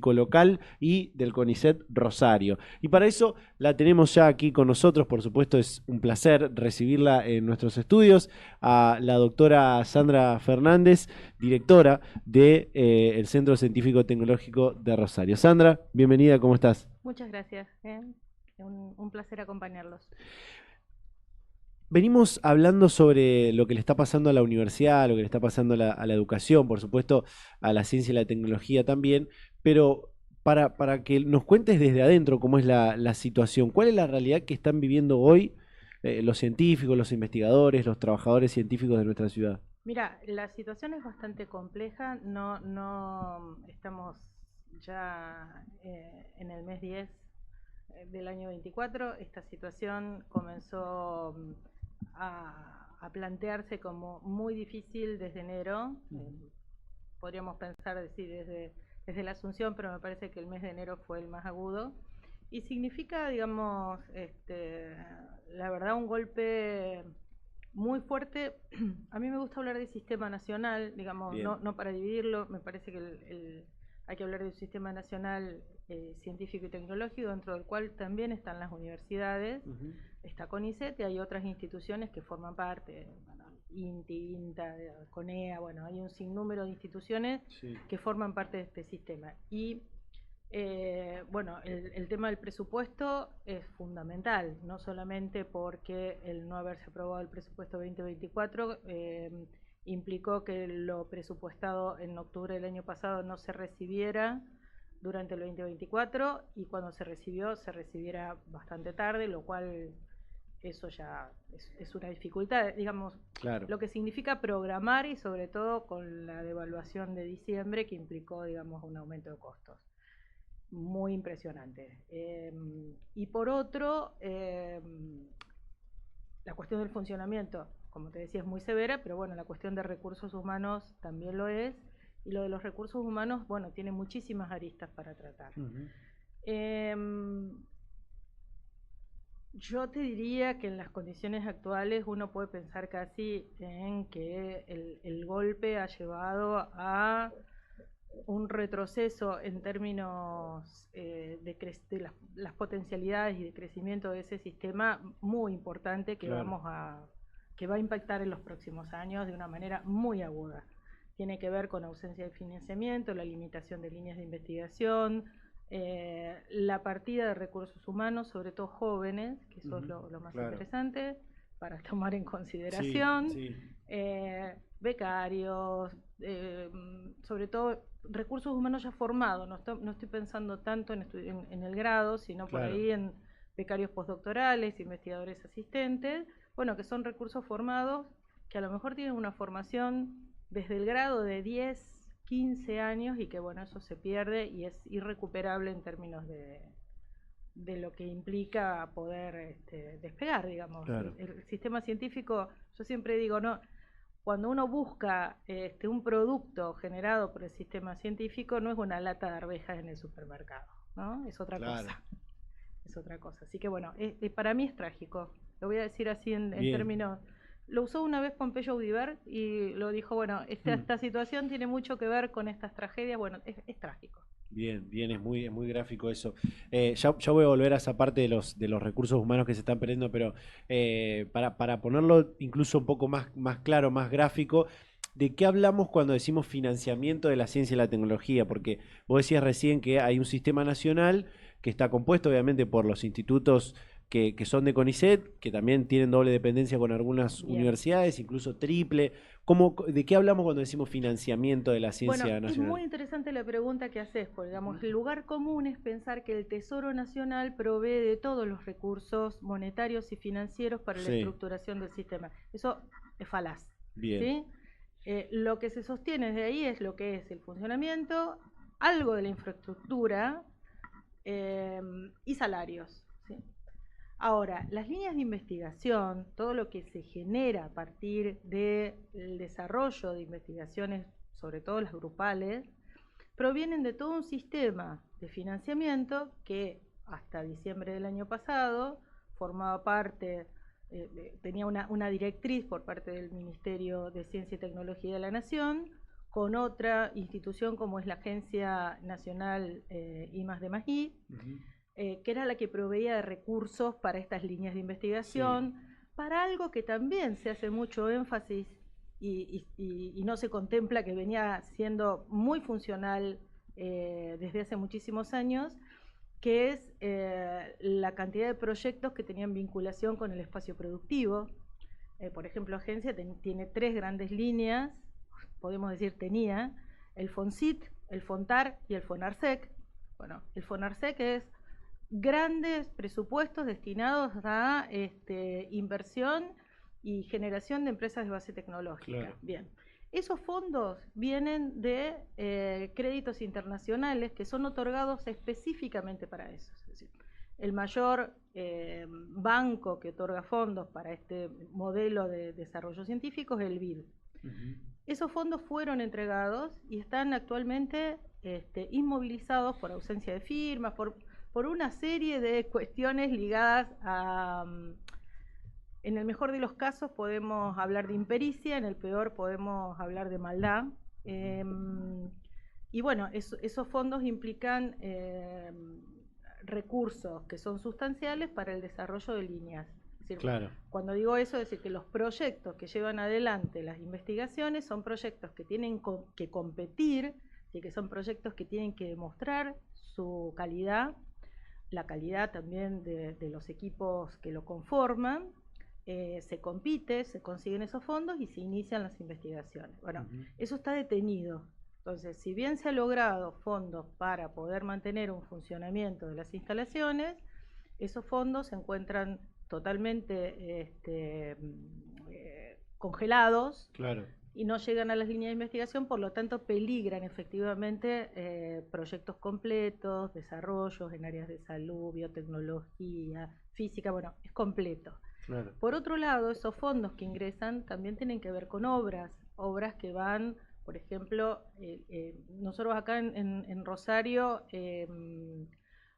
local y del CONICET Rosario. Y para eso la tenemos ya aquí con nosotros, por supuesto es un placer recibirla en nuestros estudios, a la doctora Sandra Fernández, directora del Centro Científico Tecnológico de Rosario. Sandra, bienvenida, ¿cómo estás? Muchas gracias. Un placer acompañarlos. Venimos hablando sobre lo que le está pasando a la universidad, lo que le está pasando a la educación, por supuesto, a la ciencia y la tecnología también, pero para que nos cuentes desde adentro cómo es la situación, cuál es la realidad que están viviendo hoy los científicos, los investigadores, los trabajadores científicos de nuestra ciudad. Mira, la situación es bastante compleja. No estamos ya en el mes 10 del año 24. Esta situación comenzó a plantearse como muy difícil desde enero. Podríamos pensar, decir, desde la Asunción, pero me parece que el mes de enero fue el más agudo. Y significa, digamos, la verdad, un golpe muy fuerte. A mí me gusta hablar de sistema nacional, digamos, Bien. no para dividirlo. Me parece que hay que hablar de un sistema nacional científico y tecnológico, dentro del cual también están las universidades, está CONICET y hay otras instituciones que forman parte, bueno, INTI, INTA, CONEA, bueno, hay un sinnúmero de instituciones Sí. que forman parte de este sistema. Y bueno, el tema del presupuesto es fundamental, no solamente porque el no haberse aprobado el presupuesto 2024 implicó que lo presupuestado en octubre del año pasado no se recibiera durante el 2024 y cuando se recibiera bastante tarde, lo cual eso ya es una dificultad, digamos, Claro. lo que significa programar y sobre todo con la devaluación de diciembre que implicó, digamos, un aumento de costos muy impresionante. Y por otro, la cuestión del funcionamiento, como te decía, es muy severa, pero bueno, la cuestión de recursos humanos también lo es. Y lo de los recursos humanos, bueno, tiene muchísimas aristas para tratar. Eh, yo te diría que en las condiciones actuales uno puede pensar casi en que el golpe ha llevado a un retroceso en términos de las potencialidades y de crecimiento de ese sistema muy importante Claro. que va a impactar en los próximos años de una manera muy aguda. Tiene que ver con ausencia de financiamiento, la limitación de líneas de investigación, la partida de recursos humanos, sobre todo jóvenes, que eso es lo más Claro. interesante para tomar en Sí, consideración, sí. becarios, sobre todo recursos humanos ya formados. No estoy pensando tanto en el grado, sino por Claro. ahí en becarios postdoctorales, investigadores asistentes, bueno, que son recursos formados que a lo mejor tienen una formación desde el grado de 10, 15 años y que bueno, eso se pierde y es irrecuperable en términos de lo que implica poder despegar, digamos. Claro. El sistema científico, yo siempre digo, no, cuando uno busca un producto generado por el sistema científico, no es una lata de arvejas en el supermercado, ¿no? Es otra Claro. cosa. Es otra cosa. Así que bueno, para mí es trágico. Lo voy a decir así en Bien. términos. Lo usó una vez Pompeyo Audibert y lo dijo, bueno, esta situación tiene mucho que ver con estas tragedias. Bueno, es trágico. Bien, bien, es muy gráfico eso. Ya voy a volver a esa parte de los recursos humanos que se están perdiendo, pero para ponerlo incluso un poco más claro, más gráfico, ¿de qué hablamos cuando decimos financiamiento de la ciencia y la tecnología? Porque vos decías recién que hay un sistema nacional que está compuesto obviamente por los institutos que son de CONICET, que también tienen doble dependencia con algunas Bien. universidades, incluso triple. ¿De qué hablamos cuando decimos financiamiento de la Bueno, ciencia es nacional? muy interesante la pregunta que haces, porque digamos, el lugar común es pensar que el Tesoro Nacional provee de todos los recursos monetarios y financieros para la Sí, estructuración del sistema. Eso es falaz, bien. ¿sí? Lo que se sostiene de ahí es lo que es el funcionamiento, algo de la infraestructura eh, y salarios, ¿sí? Ahora, las líneas de investigación, todo lo que se genera a partir del desarrollo de investigaciones, sobre todo las grupales, provienen de todo un sistema de financiamiento que hasta diciembre del año pasado formaba parte, tenía una directriz por parte del Ministerio de Ciencia y Tecnología de la Nación, con otra institución como es la Agencia Nacional I+D+I, que era la que proveía de recursos para estas líneas de investigación, para algo que también se hace mucho énfasis y no se contempla, que venía siendo muy funcional desde hace muchísimos años, que es la cantidad de proyectos que tenían vinculación con el espacio productivo. Por ejemplo, Agencia tiene 3 grandes líneas, podemos decir tenía, el FONCIT, el FONTAR y el FONARSEC. Bueno, el FONARSEC es grandes presupuestos destinados a inversión y generación de empresas de base tecnológica. Claro. Bien. Esos fondos vienen de créditos internacionales que son otorgados específicamente para eso. Es decir, el mayor banco que otorga fondos para este modelo de desarrollo científico es el BID. Esos fondos fueron entregados y están actualmente inmovilizados por ausencia de firmas, por una serie de cuestiones ligadas a... En el mejor de los casos podemos hablar de impericia, en el peor podemos hablar de maldad. Y bueno, esos fondos implican recursos que son sustanciales para el desarrollo de líneas. Es decir, claro. Cuando digo eso, es decir que los proyectos que llevan adelante las investigaciones son proyectos que tienen que competir, y que son proyectos que tienen que demostrar su calidad, la calidad también de los equipos que lo conforman. Se compite, se consiguen esos fondos y se inician las investigaciones. Bueno, eso está detenido. Entonces, si bien se ha logrado fondos para poder mantener un funcionamiento de las instalaciones, esos fondos se encuentran totalmente congelados. Claro. Y no llegan a las líneas de investigación, por lo tanto peligran efectivamente proyectos completos, desarrollos en áreas de salud, biotecnología, física, bueno, es completo. Claro. Por otro lado, esos fondos que ingresan también tienen que ver con obras que van, por ejemplo, nosotros acá en Rosario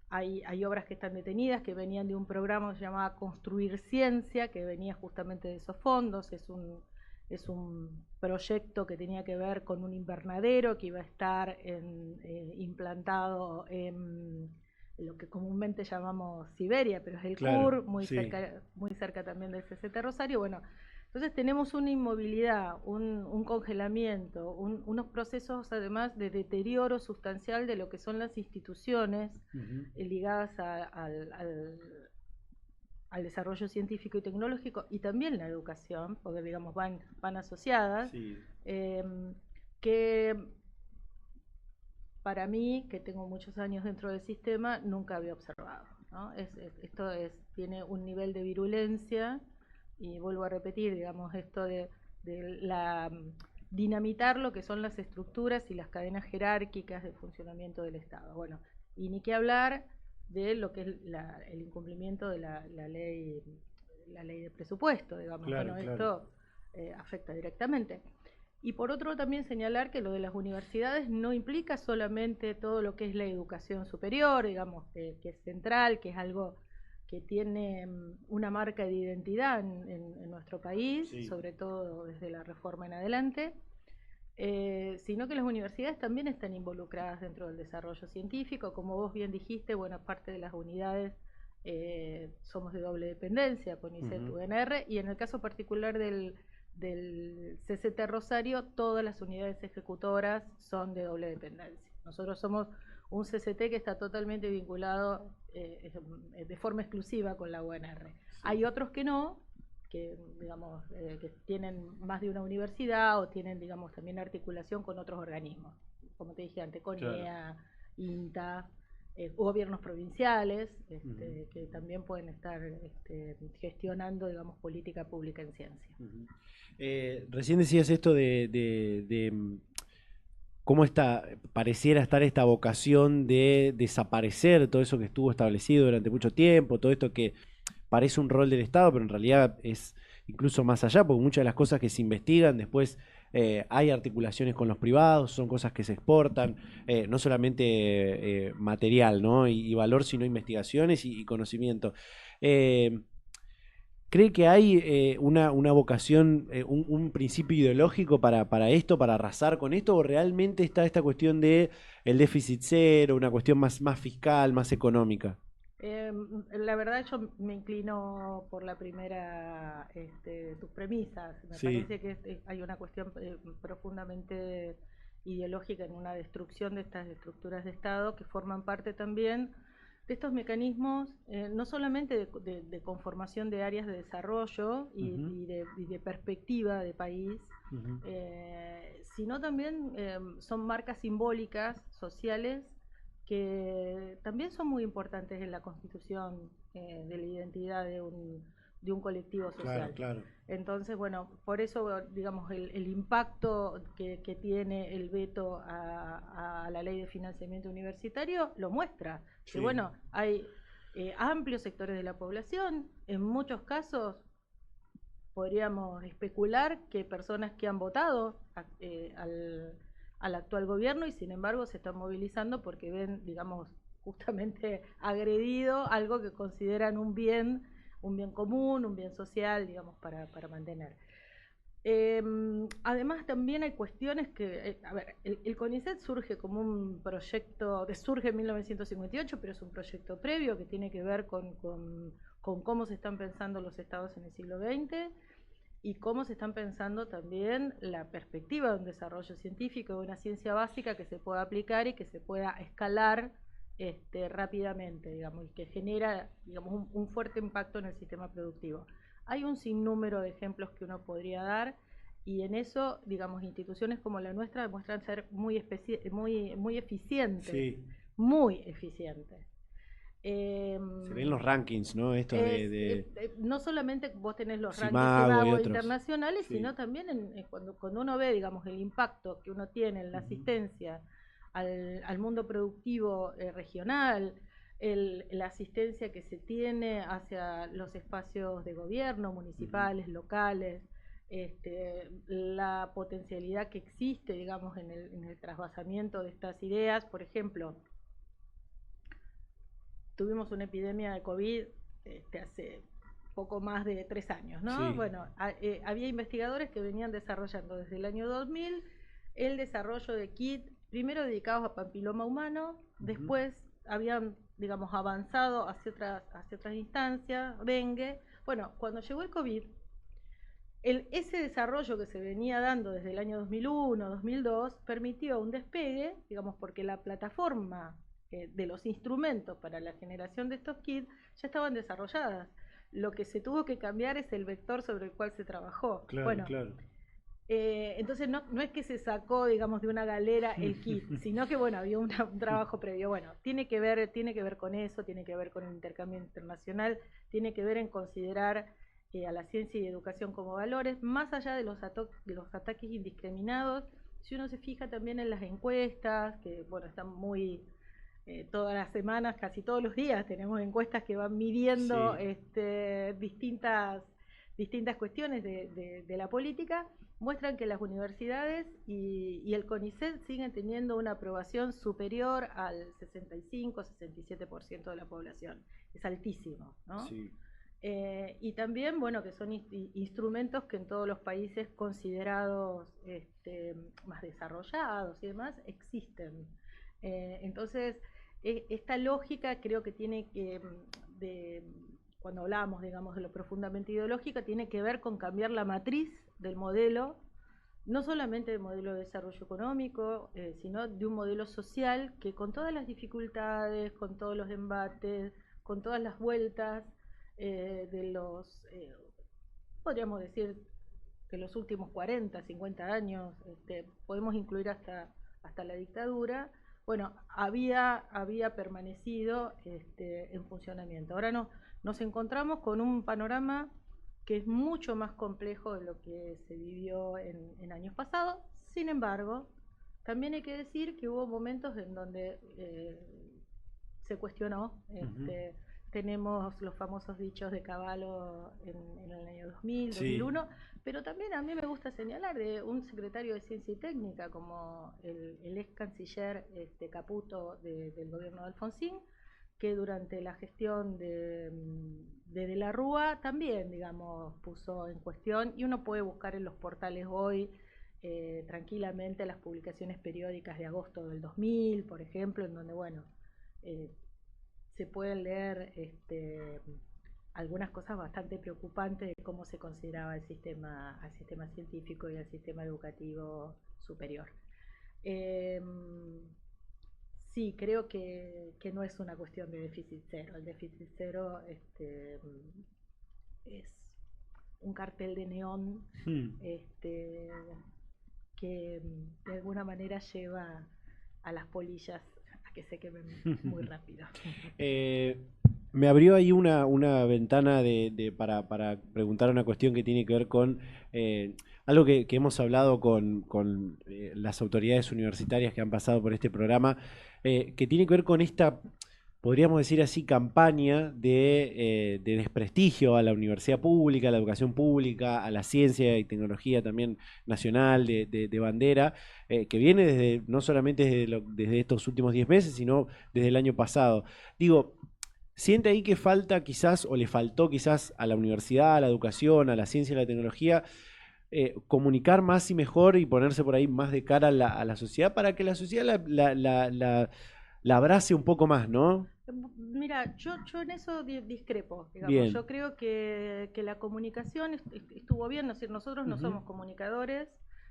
hay obras que están detenidas, que venían de un programa que se llamaba Construir Ciencia, que venía justamente de esos fondos. Es un proyecto que tenía que ver con un invernadero que iba a estar implantado en lo que comúnmente llamamos Siberia, pero es el CUR, muy cerca también del CCT Rosario. Bueno, entonces tenemos una inmovilidad, un congelamiento, unos procesos además de deterioro sustancial de lo que son las instituciones ligadas al desarrollo científico y tecnológico, y también la educación, porque digamos van asociadas, que para mí, que tengo muchos años dentro del sistema, nunca había observado, ¿no? Esto tiene un nivel de virulencia, y vuelvo a repetir, digamos, esto de dinamitar lo que son las estructuras y las cadenas jerárquicas de funcionamiento del Estado. Bueno, y ni qué hablar de lo que es el incumplimiento de la ley de presupuesto, digamos. Claro, bueno, esto afecta directamente. Y por otro también señalar que lo de las universidades no implica solamente todo lo que es la educación superior, digamos, que es central, que es algo que tiene una marca de identidad en nuestro país, sobre todo desde la reforma en adelante, sino que las universidades también están involucradas dentro del desarrollo científico. Como vos bien dijiste, buena parte de las unidades somos de doble dependencia, CONICET, UNR, y en el caso particular del CCT Rosario, todas las unidades ejecutoras son de doble dependencia. Nosotros somos un CCT que está totalmente vinculado de forma exclusiva con la UNR. Hay otros que no, que digamos que tienen más de una universidad o tienen, digamos, también articulación con otros organismos, como te dije antes, CONEA, INTA, gobiernos provinciales, que también pueden estar gestionando, digamos, política pública en ciencia. Recién decías esto de cómo pareciera estar esta vocación de desaparecer todo eso que estuvo establecido durante mucho tiempo, todo esto que parece un rol del Estado, pero en realidad es incluso más allá, porque muchas de las cosas que se investigan después hay articulaciones con los privados, son cosas que se exportan, no solamente material, ¿no? y valor, sino investigaciones y conocimiento. ¿Cree que hay una vocación, un principio ideológico para esto, para arrasar con esto, o realmente está esta cuestión de el déficit cero, una cuestión más fiscal, más económica? La verdad yo me inclino por la primera, tus premisas. Me Sí. parece que hay una cuestión profundamente ideológica en una destrucción de estas estructuras de Estado que forman parte también de estos mecanismos, no solamente de conformación de áreas de desarrollo Ujú, y de perspectiva de país, ujú. sino también son marcas simbólicas, sociales, que también son muy importantes en la constitución de la identidad de un colectivo Claro, social. claro. Entonces, bueno, por eso, digamos, el impacto que tiene el veto a la ley de financiamiento universitario lo muestra. Que Sí. bueno, hay amplios sectores de la población, en muchos casos podríamos especular que personas que han votado al actual gobierno y sin embargo se están movilizando porque ven, digamos, justamente agredido algo que consideran un bien común, un bien social, digamos, para mantener. Además, también hay cuestiones que, a ver, el CONICET surge como un proyecto, que surge en 1958, pero es un proyecto previo que tiene que ver con cómo se están pensando los estados en el siglo XX y cómo se están pensando también la perspectiva de un desarrollo científico, de una ciencia básica que se pueda aplicar y que se pueda escalar rápidamente, digamos, y que genera, digamos, un fuerte impacto en el sistema productivo. Hay un sinnúmero de ejemplos que uno podría dar y en eso, digamos, instituciones como la nuestra demuestran ser muy eficientes, Sí. muy eficientes. Se ven los Eh, rankings, ¿no? Estos de no solamente vos tenés los rankings Simago y Simago otros. internacionales, Sí. sino también cuando uno ve, digamos, el impacto que uno tiene en la Ujú. asistencia al mundo productivo regional, la asistencia que se tiene hacia los espacios de gobierno, Ujú. municipales, locales, la potencialidad que existe, digamos, en el trasvasamiento de estas ideas. Por ejemplo, tuvimos una epidemia de COVID hace poco más de 3 años, ¿no? Sí. Bueno, había investigadores que venían desarrollando desde el año 2000 el desarrollo de kits, primero dedicados a papiloma humano, Ujú. después habían, digamos, avanzado hacia otras instancias, dengue. Bueno, cuando llegó el COVID, ese desarrollo que se venía dando desde el año 2001, 2002, permitió un despegue, digamos, porque la plataforma de los instrumentos para la generación de estos kits ya estaban desarrolladas. Lo que se tuvo que cambiar es el vector sobre el cual se trabajó. Claro, Bueno, claro. entonces no es que se sacó, digamos, de una galera el kit, sino que, bueno, había un trabajo previo. Bueno, tiene que ver con eso, tiene que ver con el intercambio internacional, tiene que ver en considerar a la ciencia y educación como valores, más allá de de los ataques indiscriminados. Si uno se fija también en las encuestas, que, bueno, están muy... todas las semanas, casi todos los días, tenemos encuestas que van midiendo Sí. distintas cuestiones de la política, muestran que las universidades y el CONICET siguen teniendo una aprobación superior al 65-67% de la población. Es altísimo, ¿no? Sí. Y también, bueno, que son instrumentos que en todos los países considerados más desarrollados y demás existen. Entonces, esta lógica creo que tiene que, cuando hablamos, digamos, de lo profundamente ideológica, tiene que ver con cambiar la matriz del modelo, no solamente del modelo de desarrollo económico, sino de un modelo social que con todas las dificultades, con todos los embates, con todas las vueltas podríamos decir, de los últimos 40, 50 años, podemos incluir hasta la dictadura, bueno, había permanecido en funcionamiento. Ahora nos encontramos con un panorama que es mucho más complejo de lo que se vivió en años pasados. Sin embargo, también hay que decir que hubo momentos en donde se cuestionó. Ujú. Tenemos los famosos dichos de Cavallo en el año 2000, Sí. 2001, pero también a mí me gusta señalar de un secretario de Ciencia y Técnica como el ex canciller Caputo del gobierno de Alfonsín, que durante la gestión de la Rúa también, digamos, puso en cuestión, y uno puede buscar en los portales hoy tranquilamente las publicaciones periódicas de agosto del 2000, por ejemplo, en donde, bueno, se pueden leer algunas cosas bastante preocupantes de cómo se consideraba el sistema, al sistema científico y al sistema educativo superior. Sí, creo que no es una cuestión de déficit cero. El déficit cero es un cartel de neón que de alguna manera lleva a las polillas a que se quemen muy rápido. Me abrió ahí una ventana para preguntar una cuestión que tiene que ver con algo que hemos hablado con las autoridades universitarias que han pasado por este programa, que tiene que ver con esta, podríamos decir así, campaña de desprestigio a la universidad pública, a la educación pública, a la ciencia y tecnología también nacional, de bandera, que viene desde, no solamente desde estos últimos 10 meses, sino desde el año pasado. Digo, ¿siente ahí que falta quizás, o le faltó quizás a la universidad, a la educación, a la ciencia y la tecnología, comunicar más y mejor y ponerse por ahí más de cara a la sociedad para que la sociedad la abrace un poco más, ¿no? Mira, yo en eso discrepo, digamos. Bien. Yo creo que la comunicación estuvo bien, es decir, nosotros no somos comunicadores,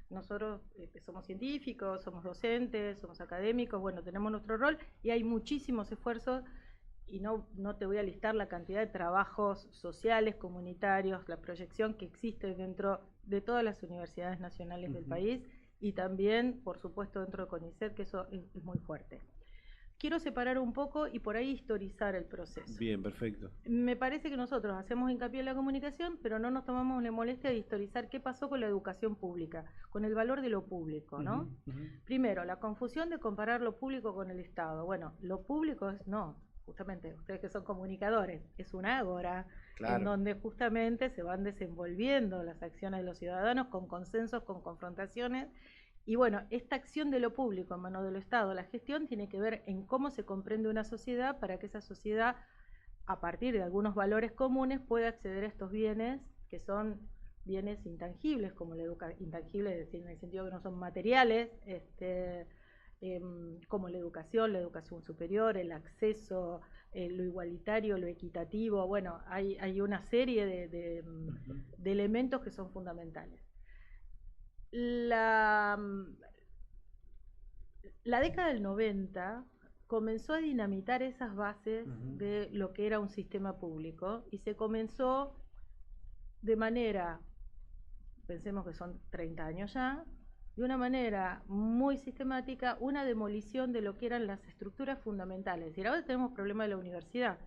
nosotros somos científicos, somos docentes, somos académicos, bueno, tenemos nuestro rol y hay muchísimos esfuerzos, y no te voy a listar la cantidad de trabajos sociales, comunitarios, la proyección que existe dentro de todas las universidades nacionales del país, y también, por supuesto, dentro de CONICET, que eso es muy fuerte. Quiero separar un poco y por ahí historizar el proceso. Bien, perfecto. Me parece que nosotros hacemos hincapié en la comunicación, pero no nos tomamos la molestia de historizar qué pasó con la educación pública, con el valor de lo público, ¿no? Primero, la confusión de comparar lo público con el Estado. Bueno, lo público justamente, ustedes que son comunicadores, es un ágora, claro, en donde justamente se van desenvolviendo las acciones de los ciudadanos con consensos, con confrontaciones. Y bueno, esta acción de lo público en manos del Estado, la gestión, tiene que ver en cómo se comprende una sociedad para que esa sociedad, a partir de algunos valores comunes, pueda acceder a estos bienes que son bienes intangibles, como la intangibles, es decir, en el sentido que no son materiales, como la educación superior, el acceso, lo igualitario, lo equitativo. Bueno, hay una serie de elementos que son fundamentales. La década del 90 comenzó a dinamitar esas bases de lo que era un sistema público, y se comenzó de manera, pensemos que son 30 años ya, de una manera muy sistemática, una demolición de lo que eran las estructuras fundamentales. Es decir, ahora tenemos problemas de la universidad,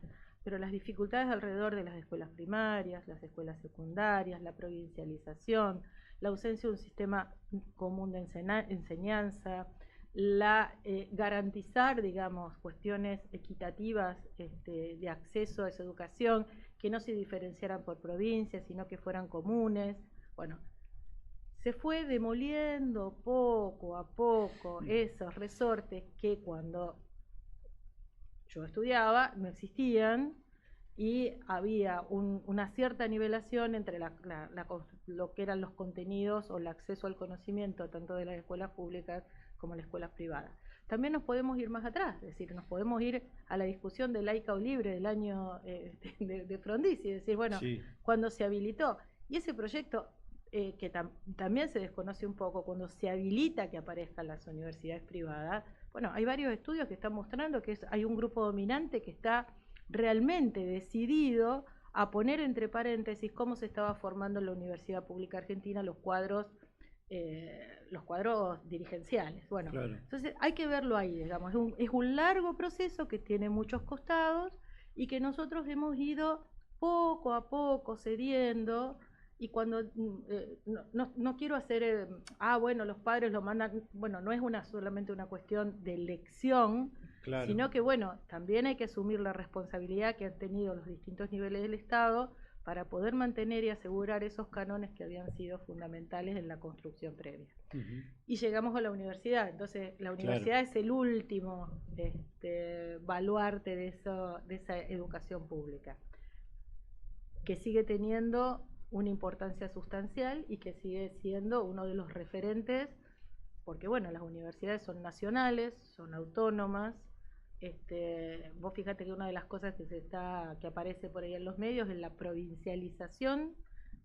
pero las dificultades alrededor de las escuelas primarias, las escuelas secundarias, la provincialización, la ausencia de un sistema común de enseñanza, garantizar, digamos, cuestiones equitativas de acceso a esa educación, que no se diferenciaran por provincias, sino que fueran comunes. Bueno, se fue demoliendo poco a poco esos resortes que cuando yo estudiaba no existían, y había una cierta nivelación entre lo que eran los contenidos o el acceso al conocimiento tanto de las escuelas públicas como las escuelas privadas. También nos podemos ir más atrás, es decir, nos podemos ir a la discusión de laica o libre del año de Frondizi, es decir, bueno, sí, cuando se habilitó, y ese proyecto que también se desconoce un poco, cuando se habilita que aparezcan las universidades privadas, bueno, hay varios estudios que están mostrando que hay un grupo dominante que está realmente decidido a poner entre paréntesis cómo se estaba formando en la Universidad Pública Argentina los cuadros dirigenciales. Bueno, claro, entonces hay que verlo ahí, digamos, es un largo proceso que tiene muchos costados y que nosotros hemos ido poco a poco cediendo. Y cuando no quiero hacer, bueno, los padres lo mandan, bueno, no es solamente una cuestión de elección, claro, sino que, bueno, también hay que asumir la responsabilidad que han tenido los distintos niveles del Estado para poder mantener y asegurar esos cánones que habían sido fundamentales en la construcción previa. Y llegamos a la universidad. Entonces la universidad es el último baluarte de esa educación pública, que sigue teniendo una importancia sustancial y que sigue siendo uno de los referentes, porque bueno, las universidades son nacionales, son autónomas. Vos fíjate que una de las cosas que aparece por ahí en los medios es la provincialización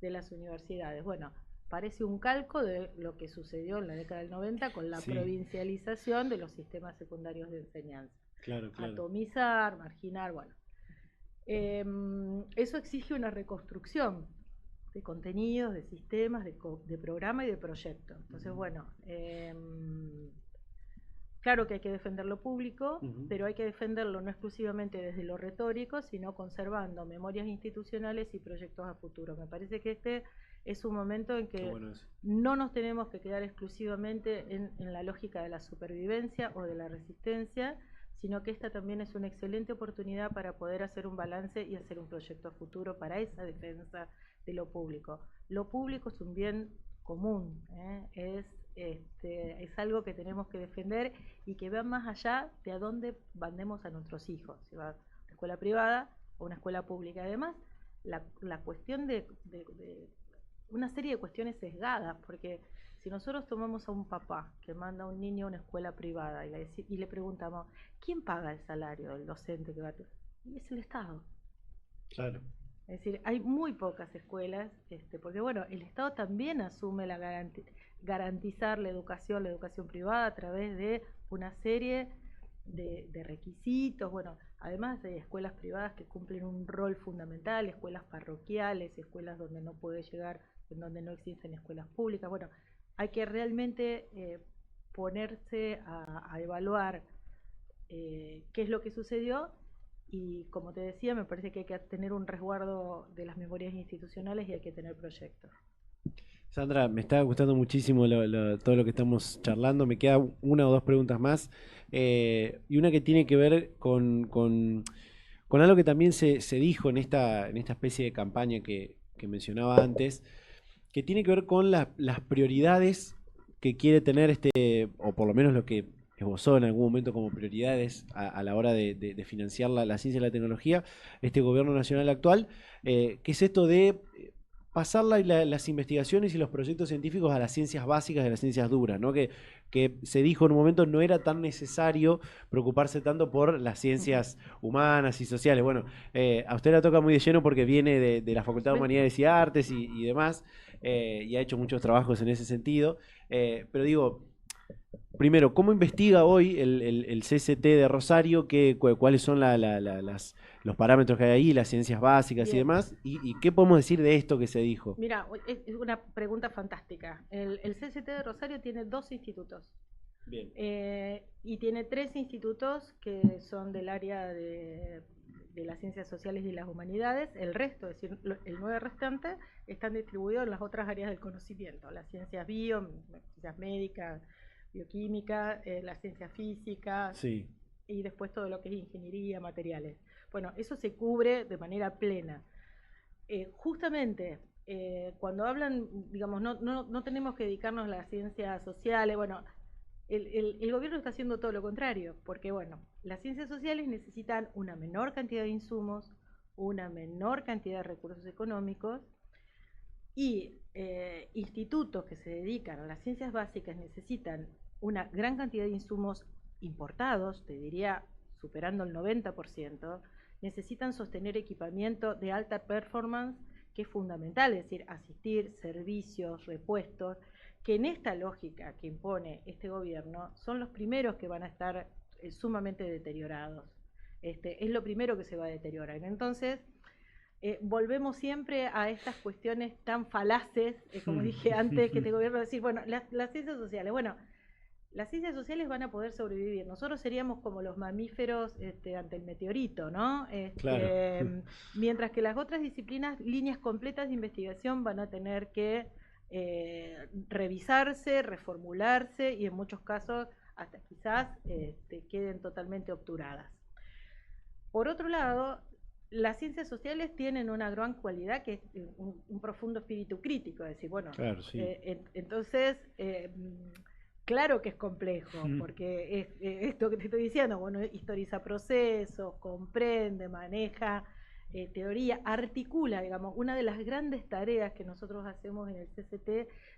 de las universidades. Bueno, parece un calco de lo que sucedió en la década del 90 con la provincialización de los sistemas secundarios de enseñanza. Claro. Atomizar, marginar, bueno. Eso exige una reconstrucción de contenidos, de sistemas, de programa y de proyecto. Entonces, bueno, claro que hay que defender lo público, pero hay que defenderlo no exclusivamente desde lo retórico, sino conservando memorias institucionales y proyectos a futuro. Me parece que este es un momento en que no nos tenemos que quedar exclusivamente en la lógica de la supervivencia o de la resistencia, sino que esta también es una excelente oportunidad para poder hacer un balance y hacer un proyecto a futuro para esa defensa de lo público. Lo público es un bien común, es algo que tenemos que defender y que va más allá de a dónde mandemos a nuestros hijos, si va a una escuela privada o una escuela pública. Además, la cuestión de una serie de cuestiones sesgadas, porque si nosotros tomamos a un papá que manda a un niño a una escuela privada y le preguntamos, ¿quién paga el salario del docente que va a tener? Y es el Estado. Claro. Es decir, hay muy pocas escuelas, porque bueno, el Estado también asume garantizar la educación privada a través de una serie de requisitos. Bueno, además hay escuelas privadas que cumplen un rol fundamental, escuelas parroquiales, escuelas donde no puede llegar, en donde no existen escuelas públicas. Bueno, hay que realmente ponerse a evaluar qué es lo que sucedió. Y como te decía, me parece que hay que tener un resguardo de las memorias institucionales y hay que tener proyectos. Sandra, me está gustando muchísimo todo lo que estamos charlando. Me queda una o dos preguntas más. Y una que tiene que ver con algo que también se dijo en esta especie de campaña que mencionaba antes, que tiene que ver con las prioridades que quiere tener o por lo menos lo que esbozó en algún momento como prioridades a la hora de financiar la ciencia y la tecnología, este gobierno nacional actual, que es esto de pasar las investigaciones y los proyectos científicos a las ciencias básicas y a las ciencias duras, ¿no? Que se dijo en un momento no era tan necesario preocuparse tanto por las ciencias humanas y sociales. Bueno, a usted la toca muy de lleno porque viene de la Facultad de Humanidades y Artes y demás, y ha hecho muchos trabajos en ese sentido. Pero digo, primero, ¿cómo investiga hoy el CCT de Rosario? ¿Cuáles son los parámetros que hay ahí, las ciencias básicas y demás? ¿Y qué podemos decir de esto que se dijo? Mira, es una pregunta fantástica. El CCT de Rosario tiene 2 institutos. Bien. Y tiene 3 institutos que son del área de las ciencias sociales y las humanidades. El resto, es decir, el 9 restante, están distribuidos en las otras áreas del conocimiento. Las ciencias ciencias médicas, bioquímica, la ciencia física, y después todo lo que es ingeniería, materiales. Bueno, eso se cubre de manera plena. Justamente, cuando hablan, digamos, no tenemos que dedicarnos a las ciencias sociales. Bueno, el gobierno está haciendo todo lo contrario, porque bueno, las ciencias sociales necesitan una menor cantidad de insumos, una menor cantidad de recursos económicos, y institutos que se dedican a las ciencias básicas necesitan una gran cantidad de insumos importados, te diría superando el 90%, necesitan sostener equipamiento de alta performance, que es fundamental, es decir, asistir, servicios, repuestos, que en esta lógica que impone este gobierno son los primeros que van a estar sumamente deteriorados. Es lo primero que se va a deteriorar. Entonces, volvemos siempre a estas cuestiones tan falaces, como dije antes, que este gobierno decir, bueno, las ciencias sociales, bueno, las ciencias sociales van a poder sobrevivir. Nosotros seríamos como los mamíferos ante el meteorito, ¿no? Claro. Mientras que las otras disciplinas, líneas completas de investigación van a tener que revisarse, reformularse y en muchos casos hasta quizás queden totalmente obturadas. Por otro lado, las ciencias sociales tienen una gran cualidad que es un profundo espíritu crítico, es decir, bueno, Claro, sí. entonces, claro que es complejo, porque es esto que te estoy diciendo, bueno, historiza procesos, comprende, maneja teoría, articula, digamos, una de las grandes tareas que nosotros hacemos en el CCT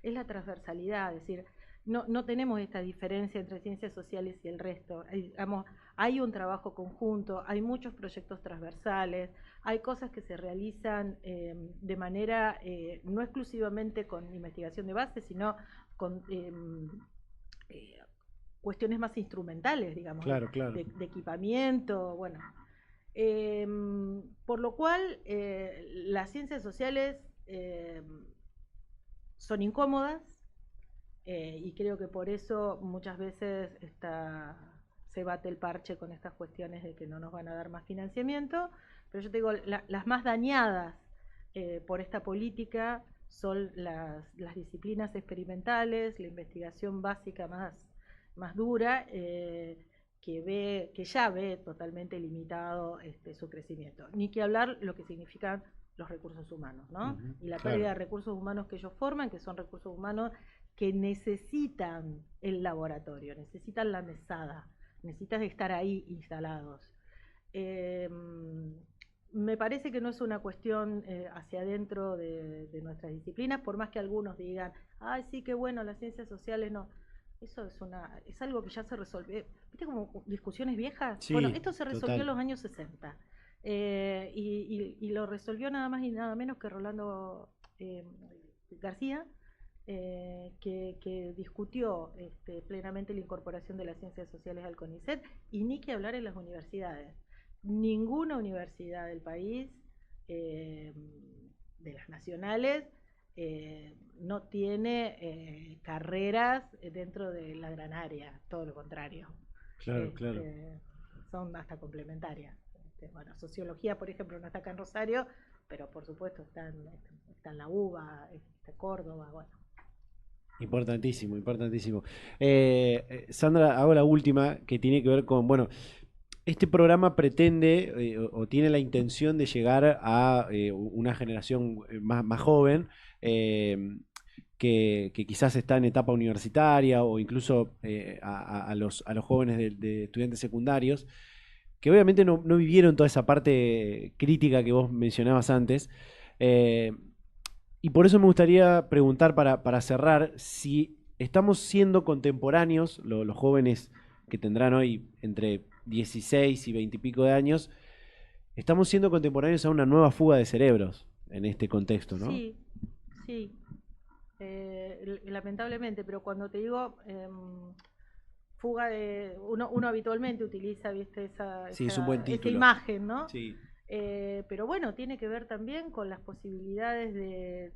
es la transversalidad, es decir, no tenemos esta diferencia entre ciencias sociales y el resto. Digamos, hay un trabajo conjunto, hay muchos proyectos transversales, hay cosas que se realizan de manera no exclusivamente con investigación de base, sino con cuestiones más instrumentales, digamos, Claro, claro. de equipamiento, bueno. Por lo cual, las ciencias sociales son incómodas, y creo que por eso muchas veces se bate el parche con estas cuestiones de que no nos van a dar más financiamiento, pero yo te digo, las más dañadas por esta política son las disciplinas experimentales, la investigación básica más dura, que ya ve totalmente limitado su crecimiento. Ni que hablar lo que significan los recursos humanos, ¿no? Y la pérdida de recursos humanos que ellos forman, que son recursos humanos que necesitan el laboratorio, necesitan la mesada, necesitan estar ahí instalados. Me parece que no es una cuestión hacia adentro de nuestras disciplinas, por más que algunos digan, ay, sí, qué bueno, las ciencias sociales no. Eso es algo que ya se resolvió. ¿Viste como discusiones viejas? Sí, bueno, esto se resolvió total. en los años 60. Y lo resolvió nada más y nada menos que Rolando García, que discutió plenamente la incorporación de las ciencias sociales al CONICET, y ni que hablar en las universidades. Ninguna universidad del país, de las nacionales, no tiene carreras dentro de la gran área, todo lo contrario. Claro, claro. Son hasta complementarias. Bueno, sociología, por ejemplo, no está acá en Rosario, pero por supuesto está en la UBA, está Córdoba, bueno. Importantísimo, importantísimo. Sandra, hago la última que tiene que ver con, bueno, este programa pretende o tiene la intención de llegar a una generación más joven, eh, que quizás está en etapa universitaria o incluso a los jóvenes de estudiantes secundarios, que obviamente no vivieron toda esa parte crítica que vos mencionabas antes. eh, y por eso me gustaría preguntar para cerrar si estamos siendo contemporáneos, los jóvenes que tendrán hoy entre 16 y 20 y pico de años, estamos siendo contemporáneos a una nueva fuga de cerebros en este contexto, ¿no? Sí, sí, lamentablemente, pero cuando te digo fuga de... Uno habitualmente utiliza, viste, Sí, es un buen esa título. imagen, ¿no? Sí, Pero bueno, tiene que ver también con las posibilidades de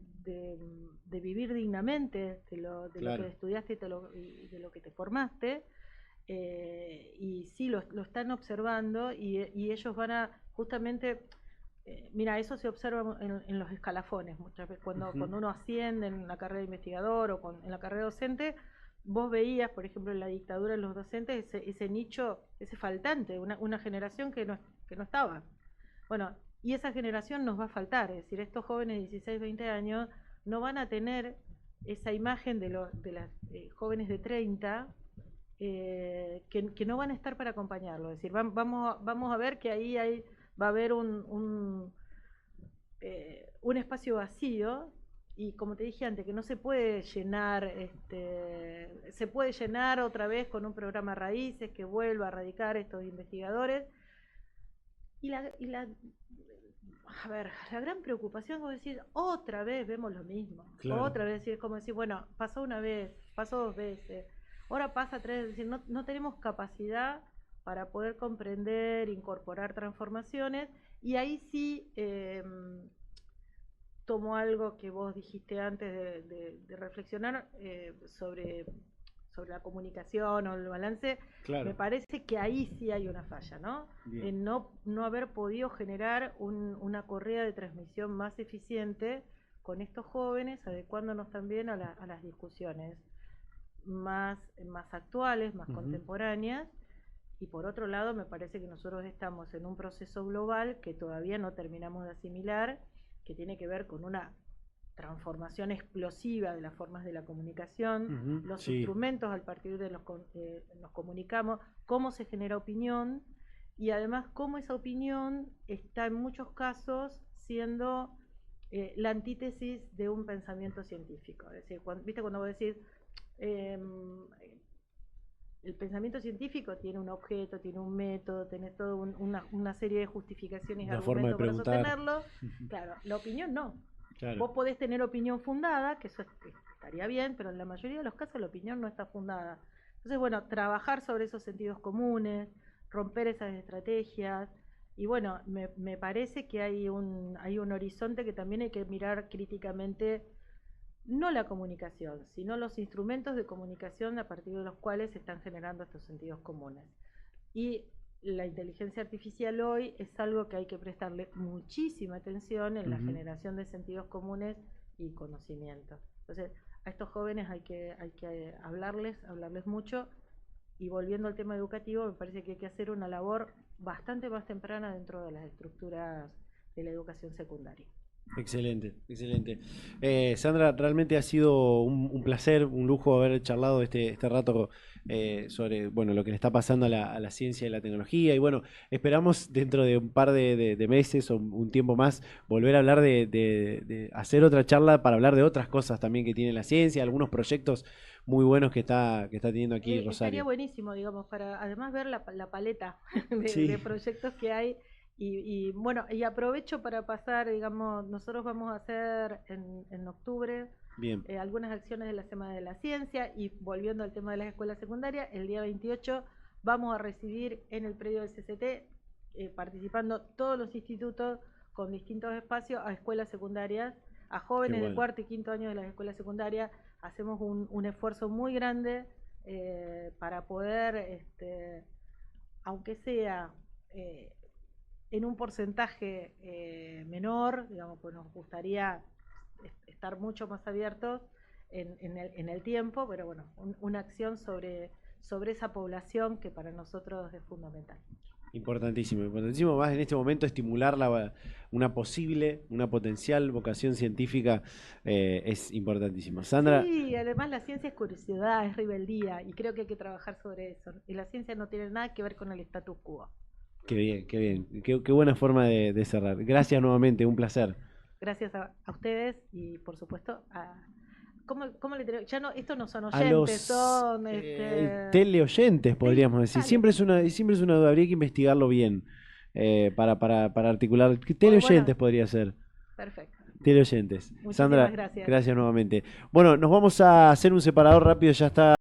vivir dignamente de claro. lo que estudiaste y de lo que te formaste. Y sí, lo están observando y ellos van a justamente... mira, eso se observa en los escalafones muchas veces. Cuando uno asciende en la carrera de investigador o en la carrera docente, vos veías, por ejemplo, en la dictadura, en los docentes, ese nicho, ese faltante, una generación que no estaba. Bueno, y esa generación nos va a faltar, es decir, estos jóvenes de 16, 20 años no van a tener esa imagen de las jóvenes de 30, que no van a estar para acompañarlo. Es decir, vamos a ver que ahí va a haber un espacio vacío, y como te dije antes, que no se puede llenar, se puede llenar otra vez con un programa Raíces que vuelva a radicar estos investigadores. A ver, la gran preocupación es decir, otra vez vemos lo mismo, claro. Otra vez, es como decir, bueno, pasó una vez, pasó 2 veces, ahora pasa 3, es decir, no tenemos capacidad para poder comprender, incorporar transformaciones, y ahí sí tomo algo que vos dijiste antes de reflexionar sobre la comunicación o el balance. Claro. Me parece que ahí sí hay una falla, ¿no? En no haber podido generar una correa de transmisión más eficiente con estos jóvenes, adecuándonos también a las discusiones más actuales, más contemporáneas, y por otro lado me parece que nosotros estamos en un proceso global que todavía no terminamos de asimilar, que tiene que ver con una transformación explosiva de las formas de la comunicación, los instrumentos al partir de los nos comunicamos, cómo se genera opinión y además cómo esa opinión está en muchos casos siendo la antítesis de un pensamiento científico. Es decir, ¿viste cuando vos decís el pensamiento científico tiene un objeto, tiene un método, tiene toda una serie de justificaciones y argumentos para sostenerlo? Claro, la opinión no. Claro. Vos podés tener opinión fundada, que eso estaría bien, pero en la mayoría de los casos la opinión no está fundada. Entonces, bueno, trabajar sobre esos sentidos comunes, romper esas estrategias, y bueno, me parece que hay un horizonte que también hay que mirar críticamente, no la comunicación, sino los instrumentos de comunicación a partir de los cuales se están generando estos sentidos comunes. Y la inteligencia artificial hoy es algo que hay que prestarle muchísima atención en la generación de sentidos comunes y conocimiento. Entonces, a estos jóvenes hay que hablarles mucho, y volviendo al tema educativo, me parece que hay que hacer una labor bastante más temprana dentro de las estructuras de la educación secundaria. Excelente, excelente. Sandra, realmente ha sido un placer, un lujo haber charlado este rato sobre lo que le está pasando a la ciencia y la tecnología. Y bueno, esperamos dentro de un par de meses o un tiempo más volver a hablar de hacer otra charla para hablar de otras cosas también que tiene la ciencia, algunos proyectos muy buenos que está teniendo aquí Rosario. Sería buenísimo, digamos, para además ver la paleta de proyectos que hay. Y bueno, y aprovecho para pasar, digamos, nosotros vamos a hacer en octubre algunas acciones de la Semana de la Ciencia, y volviendo al tema de las escuelas secundarias, el día 28 vamos a recibir en el predio del CCT, participando todos los institutos con distintos espacios, a escuelas secundarias, a jóvenes de cuarto y quinto año de las escuelas secundarias. Hacemos un esfuerzo muy grande para poder, aunque sea en un porcentaje menor, digamos, pues nos gustaría estar mucho más abiertos en el tiempo, pero bueno, una acción sobre esa población que para nosotros es fundamental. Importantísimo, importantísimo, más en este momento estimular una potencial vocación científica es importantísimo. Sandra. Sí, además la ciencia es curiosidad, es rebeldía, y creo que hay que trabajar sobre eso. Y la ciencia no tiene nada que ver con el status quo. Qué bien, qué bien. Qué buena forma de cerrar. Gracias nuevamente, un placer. Gracias a ustedes y por supuesto a... ¿Cómo le tenemos? Ya no, estos no son oyentes, son teleoyentes, podríamos decir. Siempre es una duda, habría que investigarlo bien para articular. Teleoyentes podría ser. Perfecto. Teleoyentes. Muchísimas Sandra, gracias. Gracias nuevamente. Bueno, nos vamos a hacer un separador rápido, ya está.